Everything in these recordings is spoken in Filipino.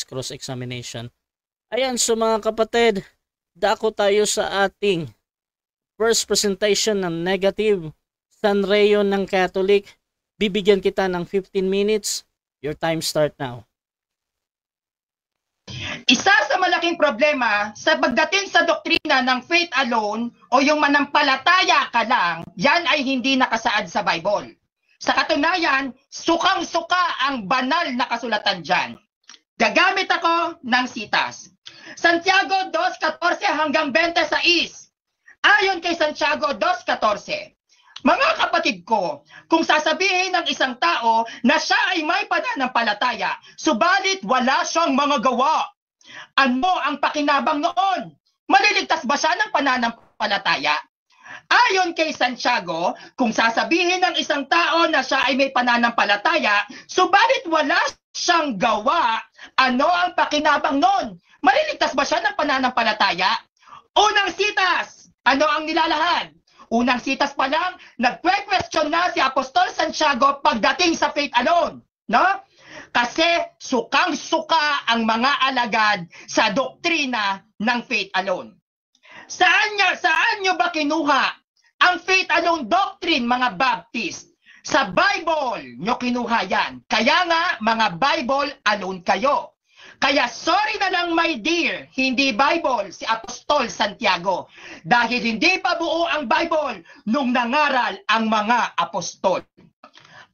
cross-examination. Ayan, so mga kapatid, dako tayo sa ating first presentation ng negative Sanreo ng Catholic. Bibigyan kita ng 15 minutes. Your time start now. Isa sa malaking problema sa pagdating sa doktrina ng faith alone o yung manampalataya ka lang, yan ay hindi nakasaad sa Bible. Sa katunayan, sukang-suka ang banal na kasulatan dyan. Gagamit ako ng sitas. Santiago 2:14 hanggang 26. Ayon kay Santiago 2:14, mga kapatid ko, kung sasabihin ng isang tao na siya ay may pananampalataya, subalit wala siyang mga gawa, ano ang pakinabang noon? Maliligtas ba siya ng pananampalataya? Ayon kay Santiago, kung sasabihin ng isang tao na siya ay may pananampalataya, subalit wala siyang gawa, ano ang pakinabang noon? Maliligtas ba siya ng pananampalataya? Unang sitas, ano ang nilalahad? Unang sitas pa lang, nagque-question na si Apostol Santiago pagdating sa faith alone. No? Kasi sukang-suka ang mga alagad sa doktrina ng faith alone. Saan nyo ba kinuha ang faith alone doctrine, mga Baptist? Sa Bible nyo kinuha yan. Kaya nga, mga Bible alone kayo. Kaya sorry na lang, my dear, hindi Bible si Apostol Santiago. Dahil hindi pa buo ang Bible nung nangaral ang mga apostol.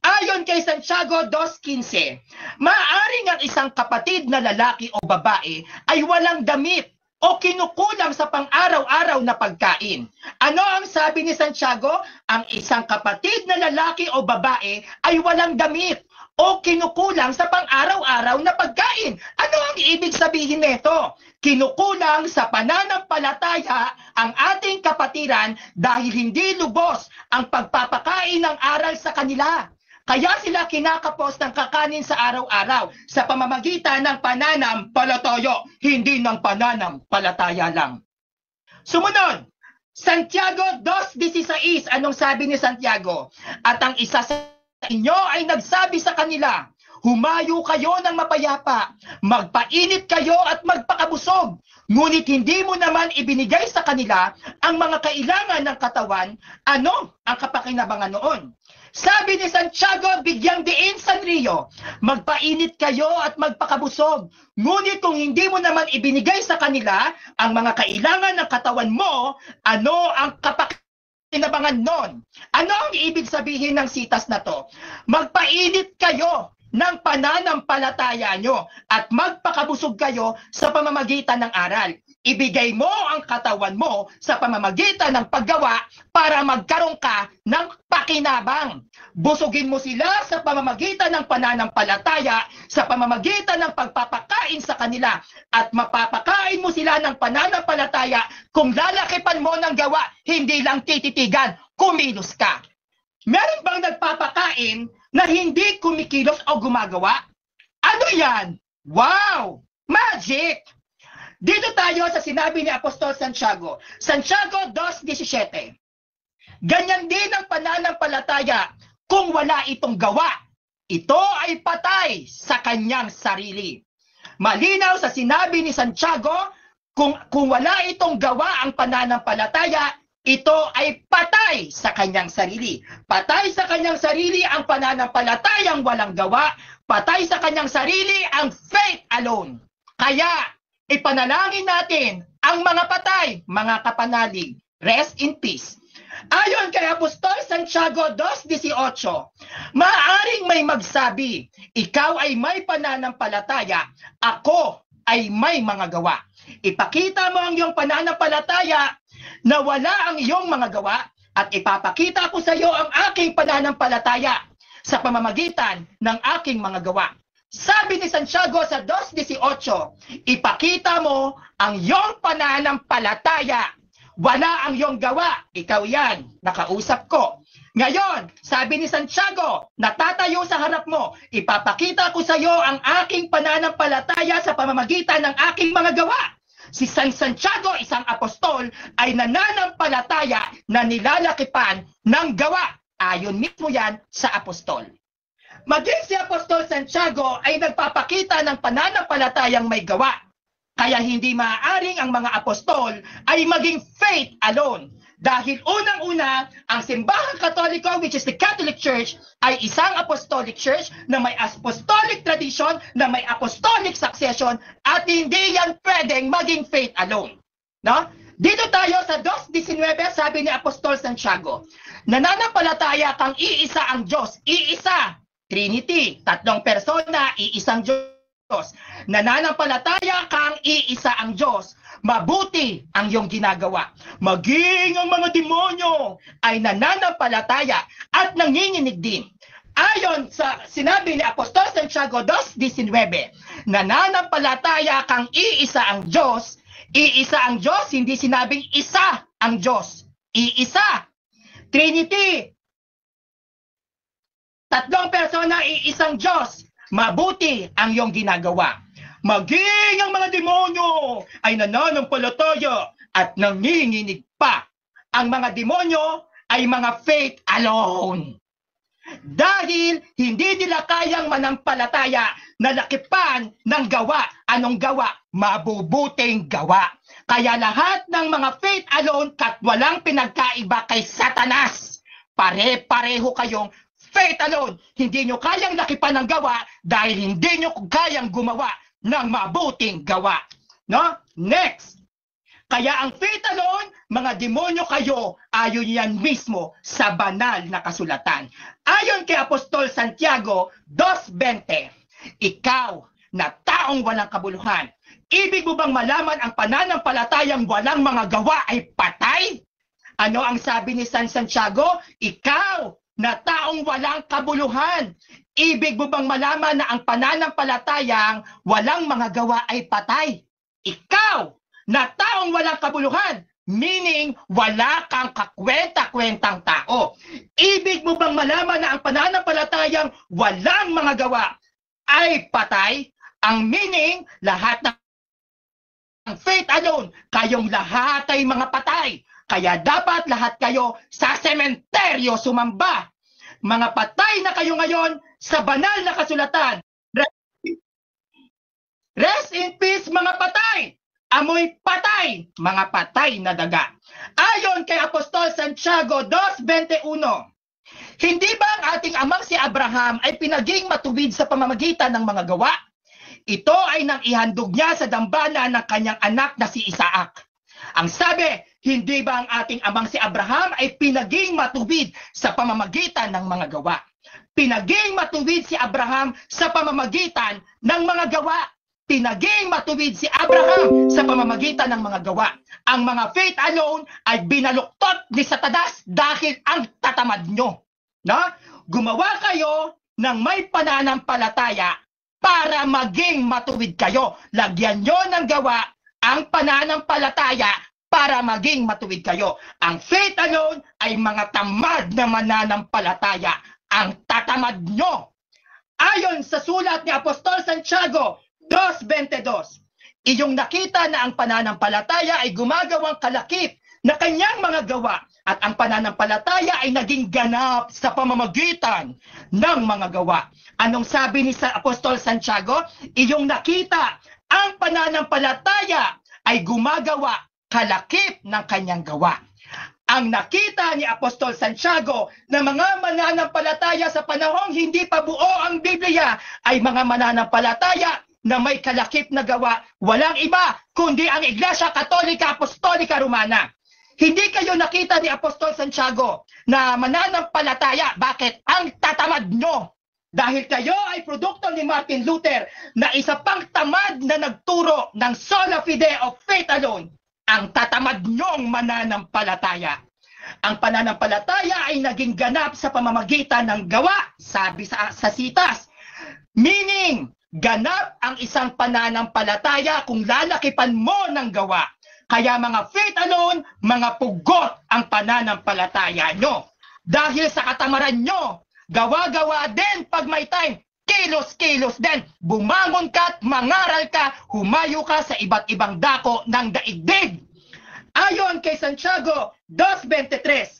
Ayon kay Santiago 2:15, maaaring ang isang kapatid na lalaki o babae ay walang damit o kinukulang sa pang-araw-araw na pagkain. Ano ang sabi ni Santiago? Ang isang kapatid na lalaki o babae ay walang damit o kinukulang sa pang-araw-araw na pagkain. Ano ang ibig sabihin nito? Kinukulang sa pananampalataya ang ating kapatiran dahil hindi lubos ang pagpapakain ng aral sa kanila. Kaya sila kinakapos ng kakanin sa araw-araw sa pamamagitan ng pananampalataya, hindi ng pananampalataya lang. Sumunod, Santiago 2:16, anong sabi ni Santiago? At ang isa sa inyo ay nagsabi sa kanila, humayo kayo ng mapayapa, magpainit kayo at magpakabusog. Ngunit hindi mo naman ibinigay sa kanila ang mga kailangan ng katawan. Ano ang kapakinabangan noon? Sabi ni Santiago, bigyang diin Sanrio, magpainit kayo at magpakabusog. Ngunit kung hindi mo naman ibinigay sa kanila ang mga kailangan ng katawan mo, ano ang kapakinabangan nun? Ano ang ibig sabihin ng sitas na to? Magpainit kayo ng pananampalataya nyo at magpakabusog kayo sa pamamagitan ng aral. Ibigay mo ang katawan mo sa pamamagitan ng paggawa para magkaroon ka ng pakinabang. Busugin mo sila sa pamamagitan ng pananampalataya, sa pamamagitan ng pagpapakain sa kanila, at mapapakain mo sila ng pananampalataya kung lalakipan mo ng gawa, hindi lang tititigan, kumilos ka. Meron bang nagpapakain na hindi kumikilos o gumagawa? Ano yan? Wow! Magic! Dito tayo sa sinabi ni Apostol Santiago. Santiago 2:17. Ganyan din ang pananampalataya kung wala itong gawa. Ito ay patay sa kanyang sarili. Malinaw sa sinabi ni Santiago, kung wala itong gawa ang pananampalataya, ito ay patay sa kanyang sarili. Patay sa kanyang sarili ang pananampalatayang walang gawa. Patay sa kanyang sarili ang faith alone. Kaya, ipanalangin natin ang mga patay, mga kapanalig. Rest in peace. Ayon kay Apostol Santiago 2:18, maaaring may magsabi, ikaw ay may pananampalataya, ako ay may mga gawa. Ipakita mo ang iyong pananampalataya na wala ang iyong mga gawa at ipapakita ko sa iyo ang aking pananampalataya sa pamamagitan ng aking mga gawa. Sabi ni Santiago sa 2:18, ipakita mo ang iyong pananampalataya. Wala ang iyong gawa. Ikaw yan. Nakausap ko. Ngayon, sabi ni Santiago, natatayo sa harap mo, ipapakita ko sa iyo ang aking pananampalataya sa pamamagitan ng aking mga gawa. Si San Santiago, isang apostol, ay nananampalataya na nilalakipan ng gawa. Ayon mismo yan sa apostol. Maging si Apostol Santiago ay nagpapakita ng pananampalatayang may gawa. Kaya hindi maaaring ang mga apostol ay maging faith alone. Dahil unang-una, ang simbahang Katoliko, which is the Catholic Church, ay isang apostolic church na may apostolic tradition, na may apostolic succession, at hindi yan pwedeng maging faith alone. No? Dito tayo sa 2:19, sabi ni Apostol Santiago, nananampalataya kang iisa ang Diyos, iisa, Trinity, tatlong persona, iisang Diyos. Nananampalataya kang iisa ang Diyos, mabuti ang iyong ginagawa. Maging ang mga demonyo ay nananampalataya at nanginginig din. Ayon sa sinabi ni Apostol Santiago 2:19, nananampalataya kang iisa ang Diyos, iisa ang Diyos, hindi sinabing isa ang Diyos. Iisa. Trinity. Tatlong persona, iisang Diyos. Mabuti ang iyong ginagawa. Maging ang mga demonyo ay nananampalataya at nanginginig pa. Ang mga demonyo ay mga faith alone. Dahil hindi nila kayang manampalataya na lakipan ng gawa. Anong gawa? Mabubuting gawa. Kaya lahat ng mga faith alone kat walang pinagkaiba kay Satanas. Pare-pareho kayong faith alone. Hindi nyo kayang lakipan ng gawa dahil hindi nyo kayang gumawa ng mabuting gawa. No? Next. Kaya ang faith alone, mga demonyo kayo, ayon yan mismo sa banal na kasulatan. Ayon kay Apostol Santiago 2:20, ikaw na taong walang kabuluhan, ibig mo bang malaman ang pananampalatayang walang mga gawa ay patay? Ano ang sabi ni San Santiago? Ikaw na taong walang kabuluhan, ibig mo bang malaman na ang pananampalatayang walang mga gawa ay patay? Ikaw na taong walang kabuluhan, meaning wala kang kakwenta-kwentang tao. Ibig mo bang malaman na ang pananampalatayang walang mga gawa ay patay? Ang meaning, lahat ng faith alone, kayong lahat ay mga patay. Kaya dapat lahat kayo sa sementeryo sumamba. Mga patay na kayo ngayon sa banal na kasulatan. Rest in peace mga patay. Amoy patay, mga patay na daga. Ayon kay Apostol Santiago 2:21, hindi ba ang ating amang si Abraham ay pinaging matuwid sa pamamagitan ng mga gawa? Ito ay nang ihandog niya sa dambana ng kanyang anak na si Isaac. Ang sabi, hindi ba ang ating amang si Abraham ay pinaging matuwid sa pamamagitan ng mga gawa? Pinaging matuwid si Abraham sa pamamagitan ng mga gawa. Pinaging matuwid si Abraham sa pamamagitan ng mga gawa. Ang mga faith alone ay binaluktot ni Satanas dahil ang tatamad nyo. No? Gumawa kayo ng may pananampalataya para maging matuwid kayo. Lagyan nyo ng gawa ang pananampalataya para maging matuwid kayo. Ang faith alone ay mga tamad na mananampalataya. Ang tatamad nyo. Ayon sa sulat ni Apostol Santiago 2:22, iyong nakita na ang pananampalataya ay gumagawang kalakip na kanyang mga gawa at ang pananampalataya ay naging ganap sa pamamagitan ng mga gawa. Anong sabi ni Apostol Santiago? Iyong nakita ang pananampalataya ay gumagawa kalakip ng kanyang gawa. Ang nakita ni Apostol Santiago na mga mananampalataya sa panahong hindi pa buo ang Biblia ay mga mananampalataya na may kalakip na gawa, walang iba kundi ang Iglesia Katolika Apostolika Romana. Hindi kayo nakita ni Apostol Santiago na mananampalataya. Bakit? Ang tatamad nyo. Dahil kayo ay produkto ni Martin Luther na isa pang tamad na nagturo ng sola fide of faith alone. Ang tatamad nyong mananampalataya. Ang pananampalataya ay naging ganap sa pamamagitan ng gawa, sabi sa sitas. Meaning, ganap ang isang pananampalataya kung lalakipan mo ng gawa. Kaya mga faith alone, mga pugot ang pananampalataya nyo. Dahil sa katamaran nyo, gawa-gawa din pag may time, kilos-kilos din. Bumangon ka at mangaral ka, humayo ka sa iba't ibang dako ng daigdig. Ayon kay Santiago 2:23,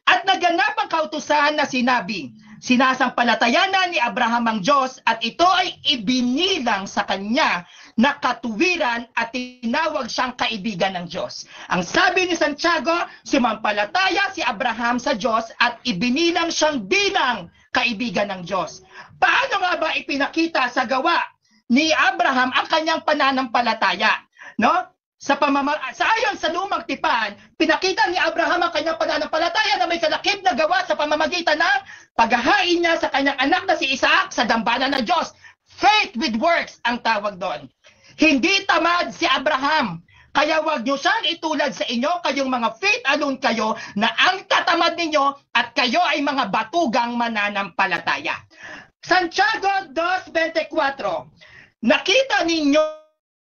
at naganap ang kautusan na sinabi, Sinasampalatayan na ni Abraham ang Diyos at ito ay ibinilang sa kanya na katuwiran at tinawag siyang kaibigan ng Diyos. Ang sabi ni Santiago, sumampalataya si Abraham sa Diyos at ibinilang siyang bilang kaibigan ng Diyos. Paano nga ba ipinakita sa gawa ni Abraham ang kanyang pananampalataya? No? Sa ayon sa lumang tipan, pinakita ni Abraham ang kanyang pananampalataya na may kalakip na gawa sa pamamagitan ng paghahain niya sa kanyang anak na si Isaac sa dambana ng Diyos. Faith with works ang tawag doon. Hindi tamad si Abraham. Kaya wag niyo siyang itulad sa inyo, kayong mga faith alone kayo, na ang tatamad ninyo at kayo ay mga batugang mananampalataya. Santiago 2:24, nakita ninyo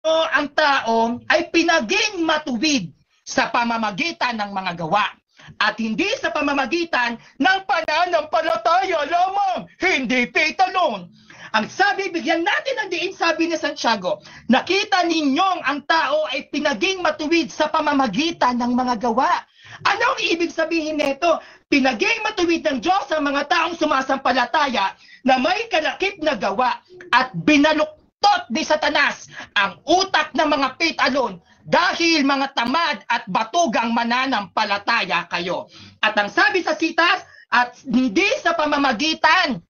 ang tao ay pinaging matuwid sa pamamagitan ng mga gawa at hindi sa pamamagitan ng pananampalataya lamang, hindi faith alone. Ang sabi, bigyan natin ng diin, sabi ni Santiago, nakita ninyong ang tao ay pinaging matuwid sa pamamagitan ng mga gawa. Anong ibig sabihin nito? Pinaging matuwid ng Diyos ang mga taong sumasampalataya na may kalakip na gawa at binaluktot ni Satanas ang utak ng mga faith alone dahil mga tamad at batugang mananampalataya kayo. At ang sabi sa sitas, at hindi sa pamamagitan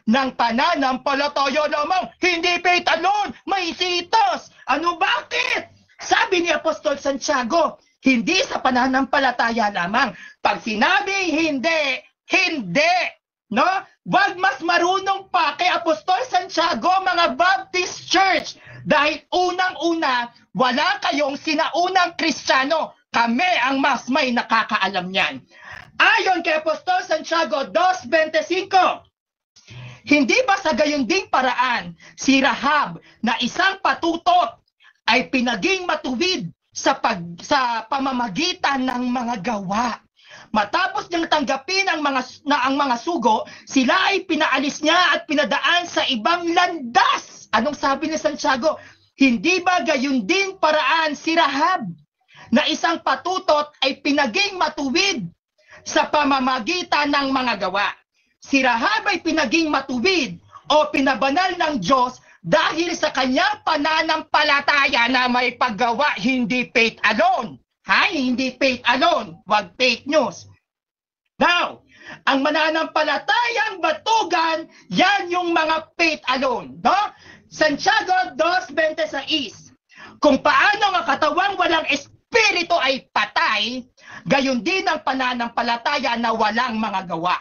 ng pananampalataya lamang, hindi faith alone, may sitas. Ano, bakit? Sabi ni Apostol Santiago, hindi sa pananampalataya lamang. Pag sinabi hindi, no? Wag mas marunong pa kay Apostol Santiago, mga Baptist Church, dahil unang-una, wala kayong sinaunang Kristiyano. Kami ang mas may nakakaalam niyan. Ayon kay Apostol Santiago 2:25, hindi ba sa gayon ding paraan si Rahab na isang patutot ay pinaging matuwid sa pamamagitan ng mga gawa? Matapos niyang tanggapin ang mga sugo, sila ay pinaalis niya at pinadaan sa ibang landas. Anong sabi ni Santiago? Hindi ba gayon din paraan si Rahab na isang patutot ay pinaging matuwid sa pamamagitan ng mga gawa? Si Rahab ay pinaging matuwid o pinabanal ng Diyos dahil sa kanyang pananampalataya na may paggawa, hindi faith alone. Hindi faith alone, wag fake news. Now, ang mananampalatayang batugan, yan yung mga faith alone. No? Santiago 2:26, kung paano ang katawang walang espiritu ay patay, gayon din ang pananampalataya na walang mga gawa.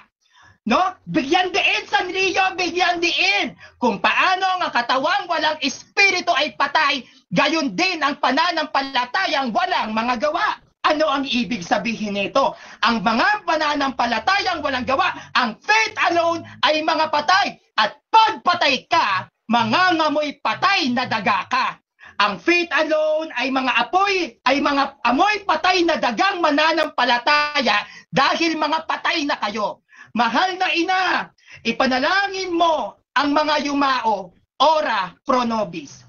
No? Bigyan diin, Sanrio, bigyan diin. Kung paano ang katawang walang espiritu ay patay, gayon din ang pananampalatayang walang mga gawa. Ano ang ibig sabihin nito? Ang mga pananampalatayang walang gawa, ang faith alone ay mga patay. At pag patay ka, mangangamoy patay na daga ka. Ang faith alone ay mga amoy patay na dagang mananampalataya dahil mga patay na kayo. Mahal na ina, ipanalangin mo ang mga yumao, ora pro nobis.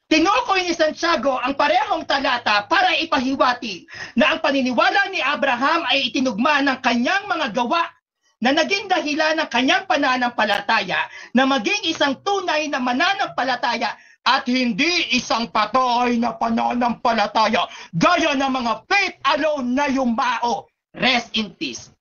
Tinukoy ni Santiago ang parehong talata para ipahiwati na ang paniniwala ni Abraham ay itinugma ng kanyang mga gawa na naging dahilan ng kanyang pananampalataya na maging isang tunay na mananampalataya at hindi isang patay na pananampalataya gaya ng mga faith alone na yumao. Rest in peace.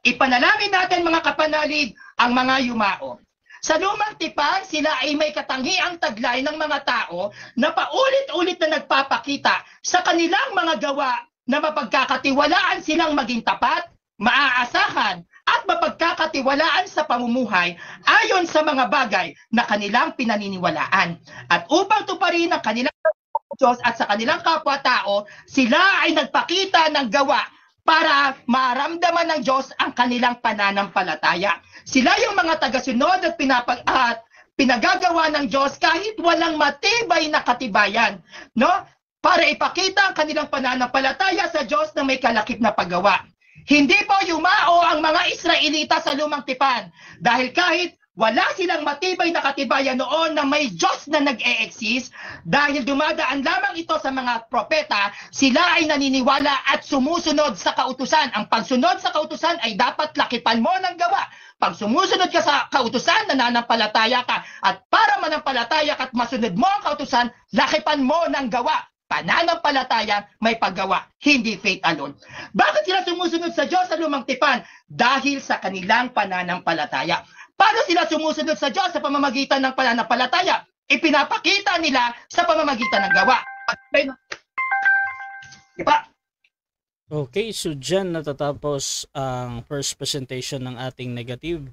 Ipanalangin natin, mga kapanalig, ang mga yumao. Sa lumang tipan, sila ay may katangiang taglay ng mga tao na paulit-ulit na nagpapakita sa kanilang mga gawa na mapagkakatiwalaan silang maging tapat, maaasahan, at mapagkakatiwalaan sa pamumuhay ayon sa mga bagay na kanilang pinaniniwalaan. At upang tuparin ang kanilang Diyos at sa kanilang kapwa-tao, sila ay nagpakita ng gawa para maramdaman ng Diyos ang kanilang pananampalataya. Sila yung mga tagasunod at pinagagawa ng Diyos kahit walang matibay na katibayan, no? Para ipakita ang kanilang pananampalataya sa Diyos na may kalakip na paggawa. Hindi po yumao ang mga Israelita sa lumang tipan dahil kahit Wala silang matibay na katibayan noon na may Diyos na nag-e-exist dahil dumadaan lamang ito sa mga propeta, sila ay naniniwala at sumusunod sa kautusan. Ang pagsunod sa kautusan ay dapat lakipan mo ng gawa. Pag sumusunod ka sa kautusan, nananampalataya ka. At para manampalataya ka at masunod mo ang kautusan, lakipan mo ng gawa. Pananampalataya, may paggawa, hindi faith alone. Bakit sila sumusunod sa Diyos sa lumang tipan? Dahil sa kanilang pananampalataya. Paano sila sumusunod sa Diyos sa pamamagitan ng pananampalataya? Ipinapakita nila sa pamamagitan ng gawa. Diba? Okay, so dyan natatapos ang first presentation ng ating negative